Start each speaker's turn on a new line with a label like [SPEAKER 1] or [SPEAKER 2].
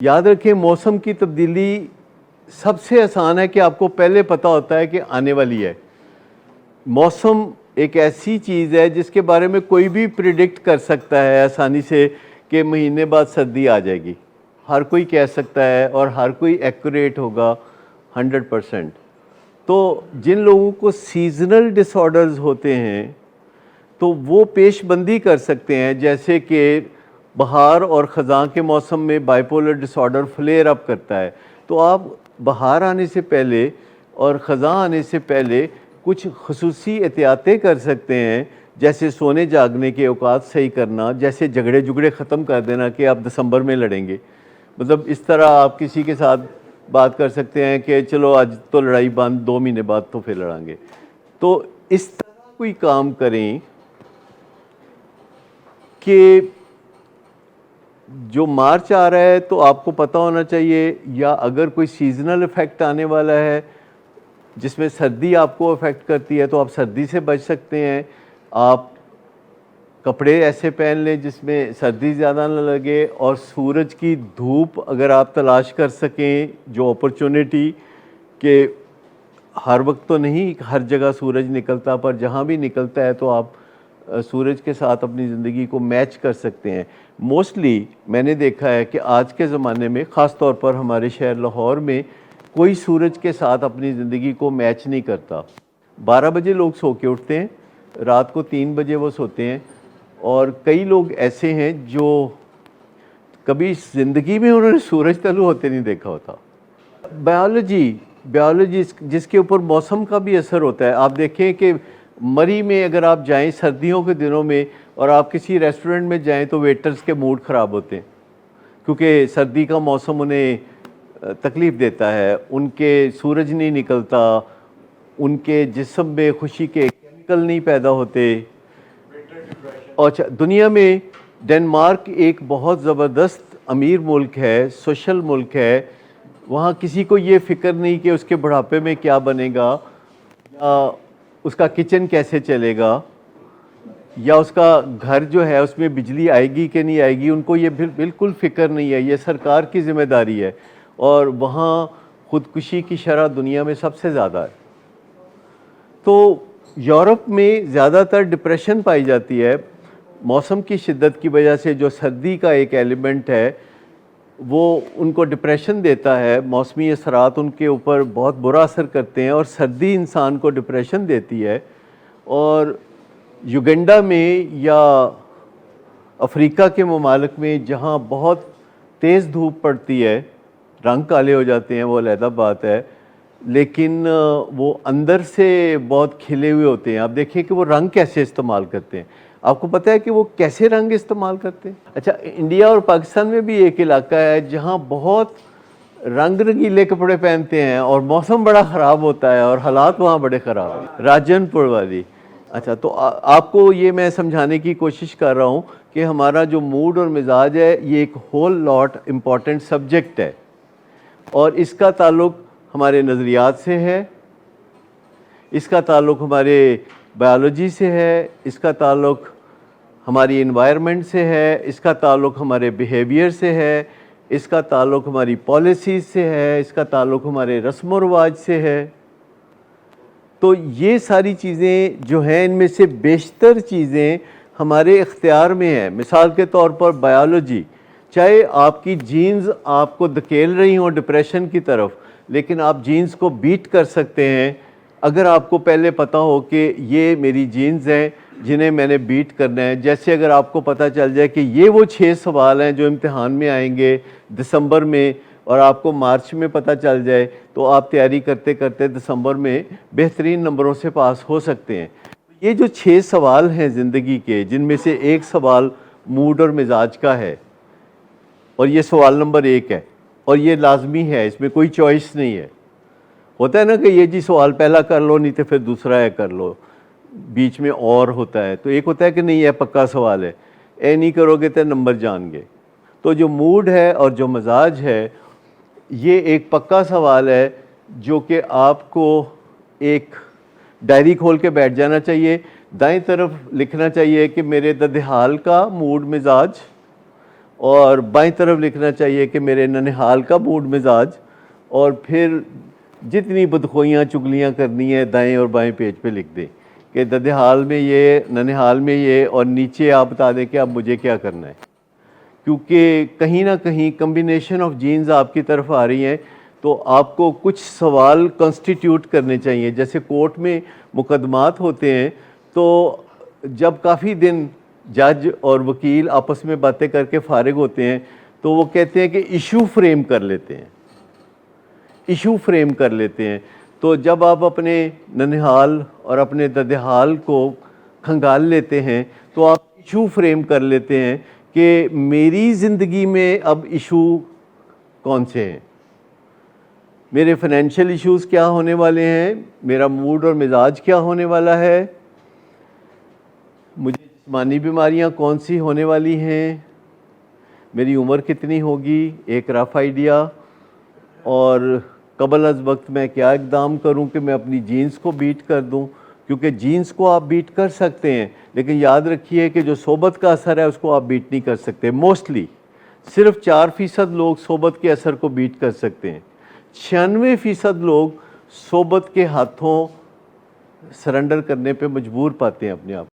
[SPEAKER 1] یاد رکھیں موسم کی تبدیلی سب سے آسان ہے کہ آپ کو پہلے پتہ ہوتا ہے کہ آنے والی ہے۔ موسم ایک ایسی چیز ہے جس کے بارے میں کوئی بھی پریڈکٹ کر سکتا ہے آسانی سے کہ مہینے بعد سردی آ جائے گی، ہر کوئی کہہ سکتا ہے اور ہر کوئی ایکوریٹ ہوگا 100%۔ تو جن لوگوں کو سیزنل ڈس آرڈرز ہوتے ہیں تو وہ پیش بندی کر سکتے ہیں، جیسے کہ بہار اور خزاں کے موسم میں bipolar disorder flare up کرتا ہے، تو آپ بہار آنے سے پہلے اور خزاں آنے سے پہلے کچھ خصوصی احتیاطیں کر سکتے ہیں، جیسے سونے جاگنے کے اوقات صحیح کرنا، جیسے جھگڑے ختم کر دینا کہ آپ دسمبر میں لڑیں گے۔ مطلب اس طرح آپ کسی کے ساتھ بات کر سکتے ہیں کہ چلو آج تو لڑائی بند، 2 مہینے بعد تو پھر لڑیں گے۔ تو اس طرح کوئی کام کریں کہ جو مارچ آ رہا ہے تو آپ کو پتہ ہونا چاہیے، یا اگر کوئی سیزنل افیکٹ آنے والا ہے جس میں سردی آپ کو افیکٹ کرتی ہے تو آپ سردی سے بچ سکتے ہیں۔ آپ کپڑے ایسے پہن لیں جس میں سردی زیادہ نہ لگے، اور سورج کی دھوپ اگر آپ تلاش کر سکیں، جو اپرچونٹی کہ ہر وقت تو نہیں ہر جگہ سورج نکلتا، پر جہاں بھی نکلتا ہے تو آپ سورج کے ساتھ اپنی زندگی کو میچ کر سکتے ہیں۔ موسٹلی میں نے دیکھا ہے کہ آج کے زمانے میں، خاص طور پر ہمارے شہر لاہور میں، کوئی سورج کے ساتھ اپنی زندگی کو میچ نہیں کرتا۔ 12 بجے لوگ سو کے اٹھتے ہیں، رات کو 3 بجے وہ سوتے ہیں، اور کئی لوگ ایسے ہیں جو کبھی زندگی میں انہوں نے سورج طلوع ہوتے نہیں دیکھا ہوتا۔ بیالوجی جس کے اوپر موسم کا بھی اثر ہوتا ہے۔ آپ دیکھیں کہ مری میں اگر آپ جائیں سردیوں کے دنوں میں اور آپ کسی ریسٹورنٹ میں جائیں تو ویٹرز کے موڈ خراب ہوتے ہیں، کیونکہ سردی کا موسم انہیں تکلیف دیتا ہے، ان کے سورج نہیں نکلتا، ان کے جسم میں خوشی کے کیمیکل نہیں پیدا ہوتے۔ اور دنیا میں ڈنمارک ایک بہت زبردست امیر ملک ہے، سوشل ملک ہے۔ وہاں کسی کو یہ فکر نہیں کہ اس کے بڑھاپے میں کیا بنے گا، یا اس کا کچن کیسے چلے گا، یا اس کا گھر جو ہے اس میں بجلی آئے گی کہ نہیں آئے گی، ان کو یہ بالکل فکر نہیں ہے، یہ سرکار کی ذمہ داری ہے۔ اور وہاں خودکشی کی شرح دنیا میں سب سے زیادہ ہے۔ تو یورپ میں زیادہ تر ڈپریشن پائی جاتی ہے موسم کی شدت کی وجہ سے۔ جو سردی کا ایک ایلیمنٹ ہے وہ ان کو ڈپریشن دیتا ہے، موسمی اثرات ان کے اوپر بہت برا اثر کرتے ہیں، اور سردی انسان کو ڈپریشن دیتی ہے۔ اور یوگنڈا میں یا افریقہ کے ممالک میں جہاں بہت تیز دھوپ پڑتی ہے، رنگ کالے ہو جاتے ہیں، وہ علیحدہ بات ہے، لیکن وہ اندر سے بہت کھلے ہوئے ہوتے ہیں۔ آپ دیکھیں کہ وہ رنگ کیسے استعمال کرتے ہیں۔ آپ کو پتہ ہے کہ وہ کیسے رنگ استعمال کرتے ہیں؟ اچھا، انڈیا اور پاکستان میں بھی ایک علاقہ ہے جہاں بہت رنگ رنگیلے کپڑے پہنتے ہیں اور موسم بڑا خراب ہوتا ہے اور حالات وہاں بڑے خراب ہیں، راجن پور والی۔ اچھا، تو آپ کو یہ میں سمجھانے کی کوشش کر رہا ہوں کہ ہمارا جو موڈ اور مزاج ہے یہ ایک ہول لاٹ امپورٹنٹ سبجیکٹ ہے، اور اس کا تعلق ہمارے نظریات سے ہے، اس کا تعلق ہمارے بایولوجی سے ہے، اس کا تعلق ہماری انوائرمنٹ سے ہے، اس کا تعلق ہمارے بیہیویئر سے ہے، اس کا تعلق ہماری پالیسیز سے ہے، اس کا تعلق ہمارے رسم و رواج سے ہے۔ تو یہ ساری چیزیں جو ہیں، ان میں سے بیشتر چیزیں ہمارے اختیار میں ہیں۔ مثال کے طور پر بایولوجی، چاہے آپ کی جینز آپ کو دھکیل رہی ہوں ڈپریشن کی طرف، لیکن آپ جینز کو بیٹ کر سکتے ہیں اگر آپ کو پہلے پتہ ہو کہ یہ میری جینز ہیں جنہیں میں نے بیٹ کرنا ہے۔ جیسے اگر آپ کو پتہ چل جائے کہ یہ وہ 6 سوال ہیں جو امتحان میں آئیں گے دسمبر میں، اور آپ کو مارچ میں پتہ چل جائے، تو آپ تیاری کرتے کرتے دسمبر میں بہترین نمبروں سے پاس ہو سکتے ہیں۔ یہ جو 6 سوال ہیں زندگی کے، جن میں سے ایک سوال موڈ اور مزاج کا ہے، اور یہ سوال نمبر 1 ہے، اور یہ لازمی ہے، اس میں کوئی چوائس نہیں ہے۔ ہوتا ہے نا کہ یہ جی سوال پہلا کر لو، نہیں تو پھر دوسرا ہے کر لو، بیچ میں اور ہوتا ہے۔ تو ایک ہوتا ہے کہ نہیں یہ پکا سوال ہے، اے نہیں کرو گے تو نمبر جان گے۔ تو جو موڈ ہے اور جو مزاج ہے، یہ ایک پکا سوال ہے جو کہ آپ کو ایک ڈائری کھول کے بیٹھ جانا چاہیے، دائیں طرف لکھنا چاہیے کہ میرے ددحال کا موڈ مزاج، اور بائیں طرف لکھنا چاہیے کہ میرے ننہال کا موڈ مزاج، اور پھر جتنی بدخوئیاں چگلیاں کرنی ہیں دائیں اور بائیں پیج پہ لکھ دیں کہ ددحال میں یہ، ننہال میں یہ، اور نیچے آپ بتا دیں کہ اب مجھے کیا کرنا ہے، کیونکہ کہیں نہ کہیں کمبینیشن آف جینز آپ کی طرف آ رہی ہیں، تو آپ کو کچھ سوال کانسٹیٹیوٹ کرنے چاہیے. جیسے کورٹ میں مقدمات ہوتے ہیں تو جب کافی دن جج اور وکیل آپس میں باتیں کر کے فارغ ہوتے ہیں تو وہ کہتے ہیں کہ ایشو فریم کر لیتے ہیں، ایشو فریم کر لیتے ہیں. تو جب آپ اپنے ننہال اور اپنے ددحال کو کھنگال لیتے ہیں تو آپ ایشو فریم کر لیتے ہیں کہ میری زندگی میں اب ایشو کون سے ہیں، میرے فائنینشیل ایشوز کیا ہونے والے ہیں، میرا موڈ اور مزاج کیا ہونے والا ہے، مجھے جسمانی بیماریاں کون سی ہونے والی ہیں، میری عمر کتنی ہوگی، ایک رف آئیڈیا، اور قبل از وقت میں کیا اقدام کروں کہ میں اپنی جینز کو بیٹ کر دوں. کیونکہ جینز کو آپ بیٹ کر سکتے ہیں لیکن یاد رکھیے کہ جو صحبت کا اثر ہے اس کو آپ بیٹ نہیں کر سکتے. موسٹلی صرف 4% لوگ صحبت کے اثر کو بیٹ کر سکتے ہیں، 96% لوگ صحبت کے ہاتھوں سرنڈر کرنے پہ مجبور پاتے ہیں اپنے آپ.